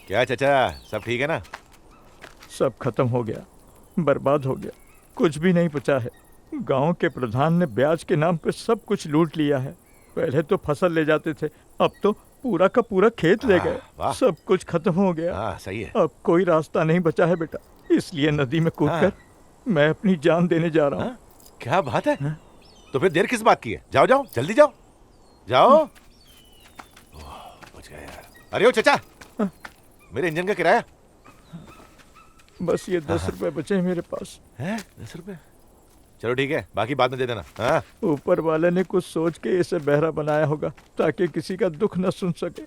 क्या चाचा, सब ठीक है ना? सब खत्म हो गया, बर्बाद हो गया, कुछ भी नहीं बचा है। गांव के प्रधान ने ब्याज के नाम पे सब कुछ लूट लिया है। पहले तो फसल ले जाते थे, अब तो पूरा का पूरा खेत ले गए। वाह। सब कुछ खत्म हो गया। हाँ सही है। अब कोई रास्ता नहीं बचा है बेटा, इसलिए नदी में कूदकर मैं अपनी जान देने जा रहा हूँ। हाँ? क्या बात है? तो फिर देर किस बात की है? जाओ जाओ, जल्दी जाओ जाओ। ओह, बच गया यार। अरे ओ चाचा, मेरे इंजन का किराया। बस ये 10 रुपए बचे हैं मेरे पास। हैं? 10 रुपए? चलो ठीक है, बाकी बाद में दे देना। हाँ ऊपर वाले ने कुछ सोच के इसे बहरा बनाया होगा ताकि किसी का दुख न सुन सके।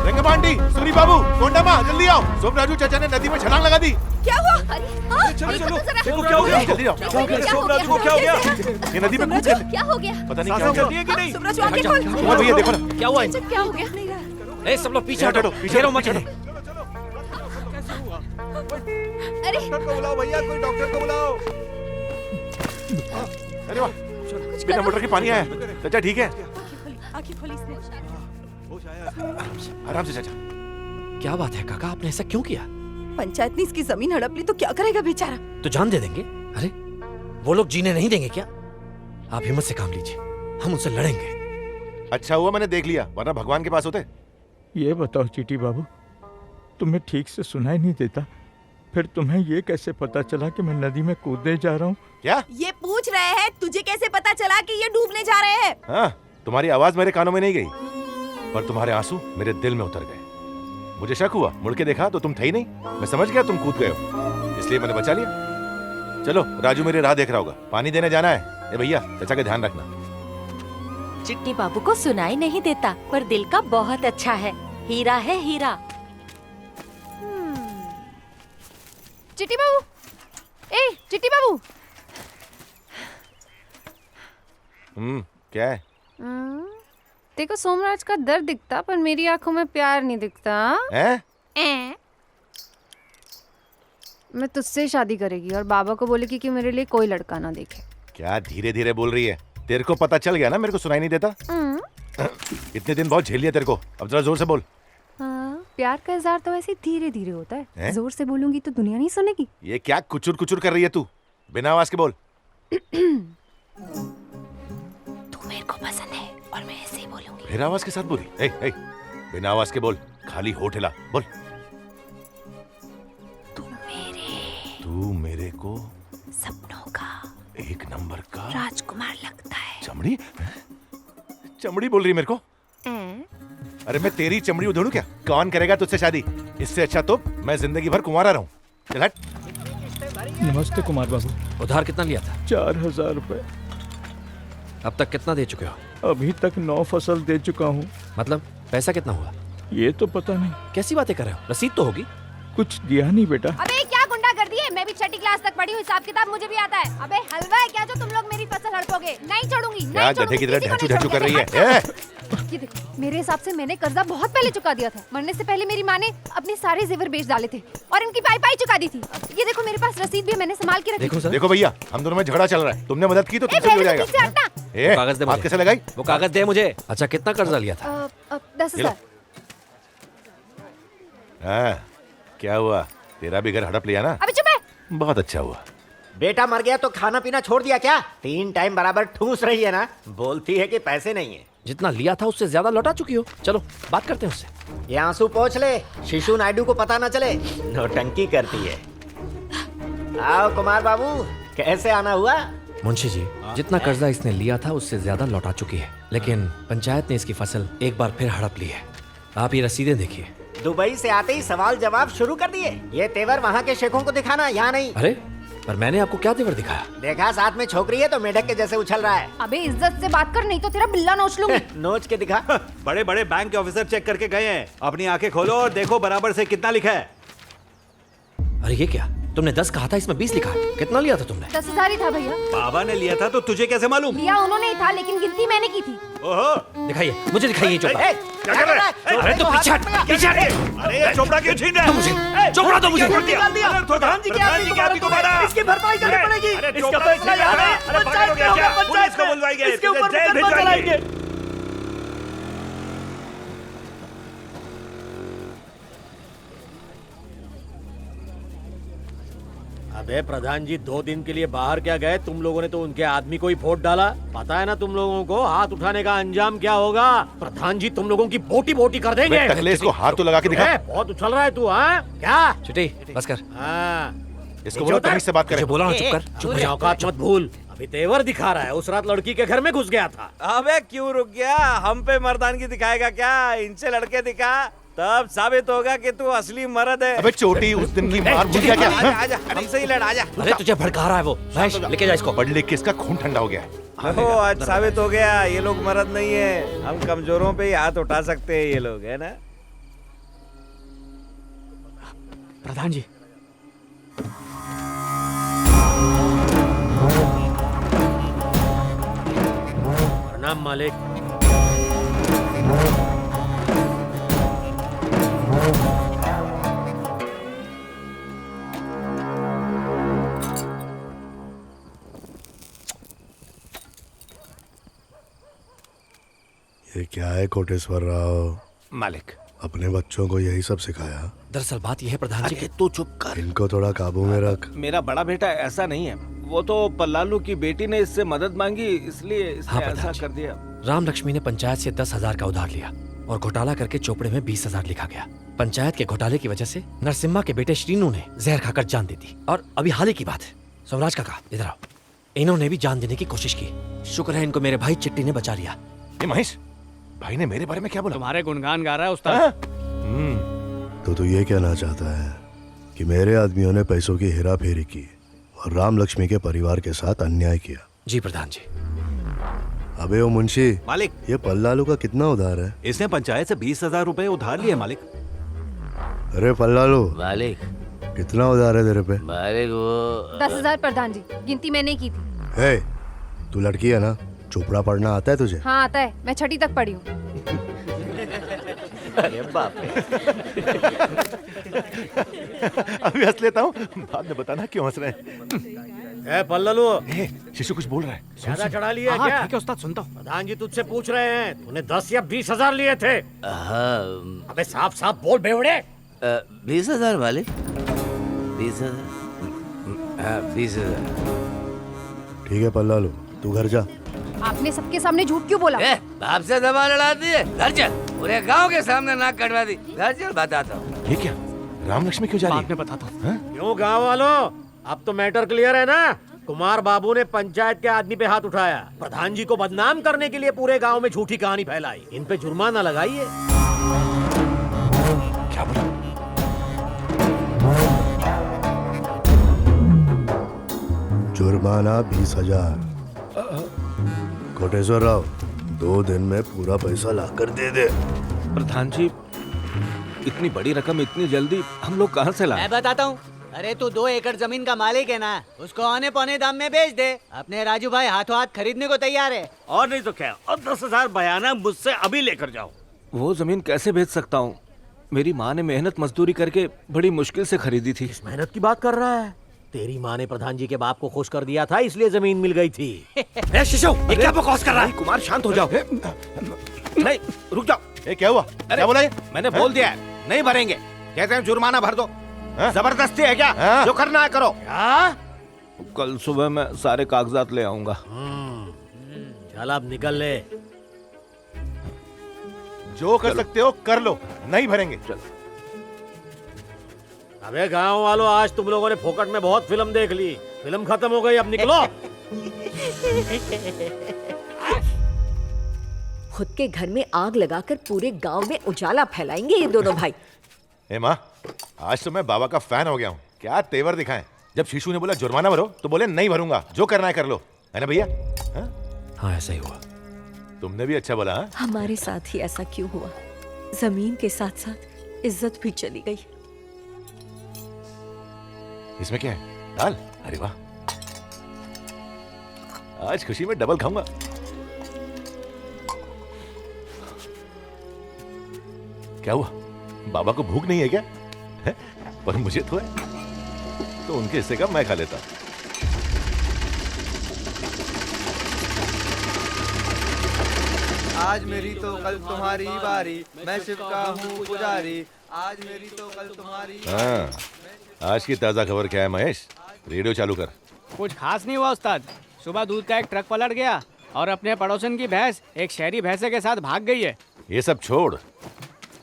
रंगमांडी, सूरी बाबू, कोंडामा, जल्दी आओ। सोम राजू चाचा ने नदी में छलांग लगा दी। क्या हुआ? अरे हाँ, चलो चलो, जरा। देखो क्या हो गया। जल्दी आओ। सोमराजू को क्या हो गया? ये नदी में कूद सुब्राजू, गए। क्या हो गया? पता नहीं क्या सांसें हो चलती गया। है कि नहीं? सुब्राजू, आगे खोल। कुमार भैया देखो ना। क्या हुआ अच्छा, क्या हो गया? ए सब लोग पीछे हटो, हटो, पीछे घेरो हटो, मत पीछे हटो। अरे डॉक्टर को बुलाओ भैया, कोई डॉक्टर को बुलाओ। अरे वाह, बिना मोटर के पानी आया। चाचा ठीक है? आंखें खोली इसने। आराम से चाचा। क्या बात है काका, आपने ऐसा क्यों किया? पंचायत ने इसकी जमीन हड़प ली तो क्या करेगा बेचारा? तो जान दे देंगे। अरे वो लोग जीने नहीं देंगे क्या? आप हिम्मत से काम लीजिए, हम उनसे लड़ेंगे। अच्छा हुआ मैंने देख लिया, वरना भगवान के पास होते। ये बताओ चीटी बाबू, तुम्हें ठीक से सुनाई नहीं देता? फिर तुम्हें ये कैसे पता चला कि मैं नदी में कूदने जा रहा हूँ? क्या? ये पूछ रहे हैं तुझे कैसे पता चला कि ये डूबने जा रहे हैं? हाँ, तुम्हारी आवाज मेरे कानों में नहीं गई, पर तुम्हारे आंसू मेरे दिल में उतर गए। मुझे शक हुआ, मुड़ के देखा तो तुम थे ही नहीं। मैं समझ गया तुम कूद गए हो, इसलिए मैंने बचा लिया। चलो, राजू मेरी राह देख रहा होगा, पानी देने जाना है। ए भैया, चाचा का ध्यान रखना। चिट्टी बाबू को सुनाई नहीं देता, पर दिल का बहुत अच्छा है। हीरा है हीरा। चिट्टी बाबू, ए चिट्टी बाबू। क्या है? देखो सोमराज का दर्द दिखता, पर मेरी आंखों में प्यार नहीं दिखता। हैं? मैं तुझसे शादी करेगी और बाबा को बोलेगी कि मेरे लिए कोई लड़का ना देखे। क्या धीरे धीरे बोल रही है? तेरे को पता चल गया ना मेरे को सुनाई नहीं देता। इतने दिन बहुत झेल लिया तेरे को, अब जरा जोर से बोल। हाँ, प्यार का इज़हार तो ऐसे धीरे धीरे होता है। हैं? जोर से बोलूंगी तो दुनिया नहीं सुनेगी। ये क्या कुचुर कुचुर कर रही है तू? बिना आवाज के बोल। तू मेरे को पसंद है और मैं ऐसे ही बोलूंगी। फिर आवाज के साथ बोली। ए, बिना आवाज के बोल, खाली होठ हिला बोल। तू मेरे को सपनों का एक नंबर का राजकुमार लगता है। चमड़ी चमड़ी बोल रही है मेरे को। अरे मैं तेरी चमड़ी उधेड़ू क्या? कौन करेगा तुझसे शादी? इससे अच्छा तो मैं जिंदगी भर कुंवारा रहूं। चल हट। नमस्ते कुमार बाबू। उधार कितना लिया था? 4000 रुपए। अब तक कितना दे चुके हो? अभी तक 9 फसल दे चुका हूँ। मतलब पैसा कितना हुआ? ये तो पता नहीं, कैसी बातें कर रहे हो? रसीद तो होगी। कुछ दिया नहीं बेटा। अबे क्या गुंडा कर दिए? मैं भी छठी क्लास तक पढ़ी हूँ, हिसाब किताब मुझे भी आता है। अबे हलवा है क्या जो तुम लोग मेरी फसल हड़पोगे? नहीं छोड़ूंगी। क्या गधे की तरह ढेंचू ढेंचू कर रही है? ए! ये देखो, मेरे हिसाब से मैंने कर्जा बहुत पहले चुका दिया था। मरने से पहले मेरी माँ ने अपने सारे जेवर बेच डाले थे और इनकी पाई चुका दी थी। ये देखो मेरे पास रसीद भी है, मैंने संभाल के रखी। देखो सर, देखो भैया, हम दोनों में झगड़ा चल रहा है। तुमने मदद की तो ए, तुमसे भी हो मेरे जाएगा। से पीछे हटना। ए, कागज दे बात मुझे। कैसे लगाई? वो कागज दे मुझे। अच्छा कितना कर्जा लिया था? 10,000। हाँ, क्या हुआ? तेरा भी घर हड़प लिया ना? अबे चुप है। बहुत अच्छा हुआ। बेटा मर गया तो खाना पीना छोड़ दिया क्या? 3 टाइम बराबर ठूस रही है ना, बोलती है कि पैसे नहीं है। जितना लिया था उससे ज्यादा लौटा चुकी हो। चलो बात करते हैं उससे। ये आंसू पोंछ ले, शिशु नायडू को पता ना चले। नौटंकी करती है। आओ कुमार बाबू, कैसे आना हुआ? मुंशी जी, जितना कर्जा इसने लिया था उससे ज्यादा लौटा चुकी है, लेकिन पंचायत ने इसकी फसल एक बार फिर हड़प ली है। आप ये रसीदें देखिए। दुबई से आते ही सवाल जवाब शुरू कर दिए। ये तेवर वहाँ के शेखों को दिखाना, यहाँ नहीं। अरे पर मैंने आपको क्या तेवर दिखाया? देखा साथ में छोकरी है तो मेढक के जैसे उछल रहा है। अबे इज्जत से बात कर, नहीं तो तेरा बिल्ला नोच लूंगी। नोच के दिखा। बड़े बड़े बैंक के ऑफिसर चेक करके गए हैं। अपनी आंखें खोलो और देखो बराबर से कितना लिखा है। अरे ये क्या? तुमने 10 कहा था, इसमें 20 लिखा है। कितना लिया था तुमने? 10,000 ही था भैया। बाबा ने लिया था तो तुझे कैसे मालूम? लिया उन्होंने ही था, लेकिन गिनती मैंने की थी। ओहो, दिखाइए, मुझे दिखाइए चोपड़ा। क्या कर रहा है? अरे तो पीछे हट, पीछे हट। अरे ये चोपड़ा क्यों छीन रहा है? मुझे चोपड़ा दो मुझे। प्रधान जी की आदमी को मारा। इसकी भरपाई करनी पड़ेगी। अरे चोपड़ा छीन रहा है। अरे पागल हो गया क्या? पुलिस को बुलवाएंगे, इसके ऊपर जेल मुकदमा भिजवाएंगे। अबे प्रधान जी 2 दिन के लिए बाहर क्या गए? तुम लोगों ने तो उनके आदमी को ही वोट डाला। पता है ना तुम लोगों को हाथ उठाने का अंजाम क्या होगा? प्रधान जी तुम लोगों की बोटी बोटी कर देंगे। बे, टकले इसको हाथ तो लगा के दिखा। बहुत उछल रहा है तू, हाँ? क्या? चिट्टी, बस कर। हाँ, इसको बोलो तमीज से बात करे। मुझे बोला ना चुप कर। चुप हो अपनी जा। औकात मत भूल। अभी तेवर दिखा रहा है। उस रात लड़की के घर में घुस गया था। अबे क्यों रुक गया? हम पे मर्दानगी दिखाएगा क्या? इनसे लड़के दिखा, तब साबित होगा कि तू असली मर्द है। अबे चोटी, उस दिन की मार भूल गया क्या? आजा, आजा, हमसे ही लड़, आजा। अरे तुझे भड़का रहा है वो। महेश, लेके जा इसको। पढ़ लिख के इसका खून ठंडा हो गया है। ओहो, आज साबित हो गया ये लोग मर्द नहीं है। हम कमजोरों पे ही हाथ उठा सकते हैं ये लोग, है ना? प्रधान जी, प्रणाम मालिक। ये क्या है कोटेश्वर राव? मालिक, अपने बच्चों को यही सब सिखाया? दरअसल बात यह है प्रधान जी। तू चुप कर। इनको थोड़ा काबू में रख। मेरा बड़ा बेटा ऐसा नहीं है। वो तो पल्लालू की बेटी ने इससे मदद मांगी, इसलिए इसने हाँ, ऐसा प्रधान जी। कर दिया। राम लक्ष्मी ने पंचायत से 10,000 का उधार लिया और घोटाला करके चोपड़े में 20,000 लिखा गया। पंचायत के घोटाले की वजह से नरसिम्हा के बेटे श्रीनू ने जहर खाकर जान दे दी। और अभी हाल ही की बात है, सोमराज काका इधर आओ, इन्होंने भी जान देने की कोशिश की। शुक्र है इनको मेरे भाई चिट्टी ने बचा लिया। ये महेश, भाई ने मेरे बारे में क्या बोला? तुम्हारे गुणगान गा रहा है उस्ताद। हाँ? तो तू ये कहना चाहता है कि मेरे आदमियों ने पैसों की हेरा फेरी की और राम लक्ष्मी के परिवार के साथ अन्याय किया? जी प्रधान जी। अबे ओ मुंशी, मालिक, ये पल्लालू का कितना उधार है? इसने पंचायत से 20,000 रुपए उधार लिए मालिक। अरे पल्लालू, मालिक, कितना उधार है तेरे पे? मालिक वो 10,000 प्रधान जी, गिनती मैंने की थी। हे, तू लड़की है ना? चोपड़ा पढ़ना आता है तुझे? हाँ आता है, मैं 6ठी तक पढ़ी हूँ। अरे बाप रे। अभी हंस लेता हूँ, बाद में बताना क्यों हंस रहे हैं। ए पल्लू, शिशु कुछ बोल रहा है। ज्यादा चढ़ा लिया क्या? ठीक है उस्ताद, सुनता हूँ। प्रधान जी तुझसे पूछ रहे हैं, तूने 10 या 20,000 लिए थे? हाँ, अबे साफ साफ बोल बेवड़े। 20,000 मालिक, 20,000। हाँ 20,000। ठीक है पल्लालू, तू घर जा। आपने सबके सामने झूठ क्यों बोला? बाप से दबा लड़ा दिए। घर चल, पूरे गांव के सामने नाक कटवा दी। घर चल, बताता हूँ। ये क्या? राम लक्ष्मी क्यों जा रही है? बाद में बताता हूँ। क्यों गाँव वालों, अब तो मैटर क्लियर है ना? कुमार बाबू ने पंचायत के आदमी पे हाथ उठाया, प्रधान जी को बदनाम करने के लिए पूरे गांव में झूठी कहानी फैलाई। इन पे जुर्माना लगाइए। क्या बोला? जुर्माना 20,000। कोटेश्वर राव, 2 दिन में पूरा पैसा लाकर दे दे। प्रधान जी, इतनी बड़ी रकम इतनी जल्दी हम लोग कहाँ से लाए? मैं बताता हूँ। अरे तू 2 एकड़ जमीन का मालिक है ना, उसको औने पौने दाम में बेच दे। अपने राजू भाई हाथों हाथ खरीदने को तैयार है। और नहीं तो क्या, और 10,000 बयाना मुझसे अभी लेकर जाओ। वो जमीन कैसे बेच सकता हूँ? मेरी माँ ने मेहनत मजदूरी करके बड़ी मुश्किल से खरीदी थी। किस मेहनत की बात कर रहा है? तेरी माँ ने प्रधान जी के बाप को खुश कर दिया था, इसलिए जमीन मिल गई थी। ए शिशु, ये क्या बकवास कर रहा है? कुमार शांत हो जाओ। नहीं, रुक जाओ। ये क्या हुआ? क्या बोला ये? मैंने बोल दिया है, नहीं भरेंगे। कहते हैं जुर्माना भर दो। जबरदस्ती है क्या? जो करना है करो। कल सुबह मैं सारे कागजात ले आऊंगा। चल अब निकल ले। जो कर सकते हो कर लो, नहीं भरेंगे। चलो। अबे गांव वालों, आज तुम लोगों ने फोकट में बहुत फिल्म देख ली। फिल्म खत्म हो गई, अब निकलो। खुद के घर में आग लगाकर पूरे गांव में उजाला फैलाएंगे ये दोनों भाई। ए माँ, आज तो मैं बाबा का फैन हो गया हूँ। क्या तेवर दिखाएं। जब शिशु ने बोला जुर्माना भरो तो बोले नहीं भरूंगा, जो करना है कर लो, है ना भैया? हाँ ऐसा ही हुआ। तुमने भी अच्छा बोला। हाँ? हमारे साथ ही ऐसा क्यों हुआ? जमीन के साथ साथ इज्जत भी चली गई। इसमें क्या है? दाल? अरे वाह, आज खुशी में डबल खाऊंगा। क्या हुआ, बाबा को भूख नहीं है क्या? है? पर मुझे तो है, तो उनके हिस्से का मैं खा लेता। आज मेरी तो कल तुम्हारी बारी, मैं शिव का हूँ पुजारी। आज मेरी तो कल तुम्हारी। हाँ, आज की ताजा खबर क्या है महेश? रेडियो चालू कर। कुछ खास नहीं हुआ उस्ताद। सुबह दूध का एक ट्रक पलट गया और अपने पड़ोसन की भैंस एक शहरी भैंसे के साथ भाग गई है। ये सब छोड़,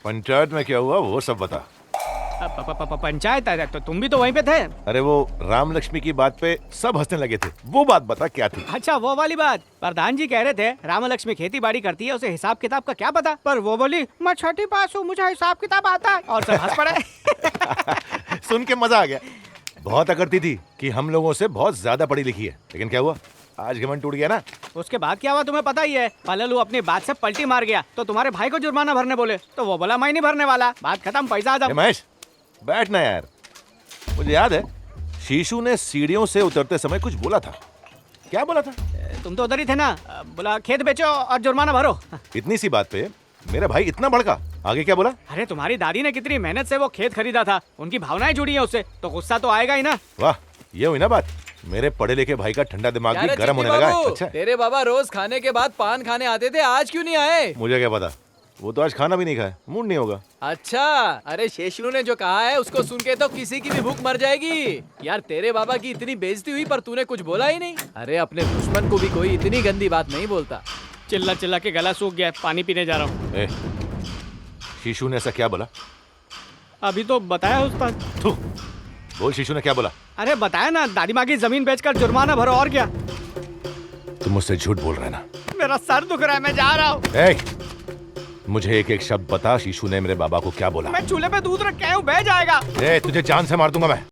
पंचायत में क्या हुआ वो सब बता। पंचायत है तो तुम भी तो वहीं पे थे। अरे वो राम लक्ष्मी की बात पे सब हंसने लगे थे, वो बात बता क्या थी? अच्छा वो वाली बात। प्रधान जी कह रहे थे राम लक्ष्मी खेती बाड़ी करती है, उसे हिसाब किताब का क्या पता। पर वो बोली मैं छठी पास हूँ, मुझे हिसाब किताब आता है, और सब हंस पड़े। सुन के मजा आ गया। बहुत अकड़ती थी कि हम लोगों से बहुत ज्यादा पढ़ी लिखी है, लेकिन क्या हुआ, आज घमंड टूट गया ना। उसके बाद क्या हुआ तुम्हें पता ही है। पललू अपनी बात से पलटी मार गया तो तुम्हारे भाई को जुर्माना भरने बोले, तो वो बोला मैं नहीं भरने वाला। बात खत्म, पैसा आदम। महेश बैठना यार, मुझे याद है शीशु ने सीढ़ियों से उतरते समय कुछ बोला था। क्या बोला था? तुम तो उधर ही थे ना। बोला खेत बेचो और जुर्माना भरो। इतनी सी बात पे मेरा भाई इतना भड़का, आगे क्या बोला? अरे तुम्हारी दादी ने कितनी मेहनत से वो खेत खरीदा था, उनकी भावनाएं जुड़ी हैं उससे, तो गुस्सा तो आएगा ही ना। वाह, ये हुई ना बात। मेरे पढ़े लिखे भाई का ठंडा दिमाग भी गर्म होने लगा है। अच्छा, तेरे बाबा रोज खाने के बाद पान खाने आते थे, आज क्यों नहीं आए? मुझे क्या पता, वो तो आज खाना भी नहीं खाया, मूड नहीं होगा। अच्छा, अरे शेषलू ने जो कहा है उसको सुन के तो किसी की भी भूख मर जाएगी। यार तेरे बाबा की इतनी बेइज्जती हुई पर तूने कुछ बोला ही नहीं। अरे अपने दुश्मन को भी कोई इतनी गंदी बात नहीं बोलता। चिल्ला चिल्ला के गला सूख गया, पानी पीने जा रहा हूँ। शीशु ने ऐसा क्या बोला? अभी तो बताया उस्ताद। बोल, शीशु ने क्या बोला? अरे बताया ना, दादी माँ की जमीन बेचकर जुर्माना भरो, और क्या। तुम मुझसे झूठ बोल रहे ना? मेरा सर दुख रहा है, मैं जा रहा हूँ। मुझे एक एक शब्द बता, शीशु ने मेरे बाबा को क्या बोला? मैं चूल्हे पे दूध रख के आया हूँ, बह जाएगा। तुझे जान से मार दूंगा मैं।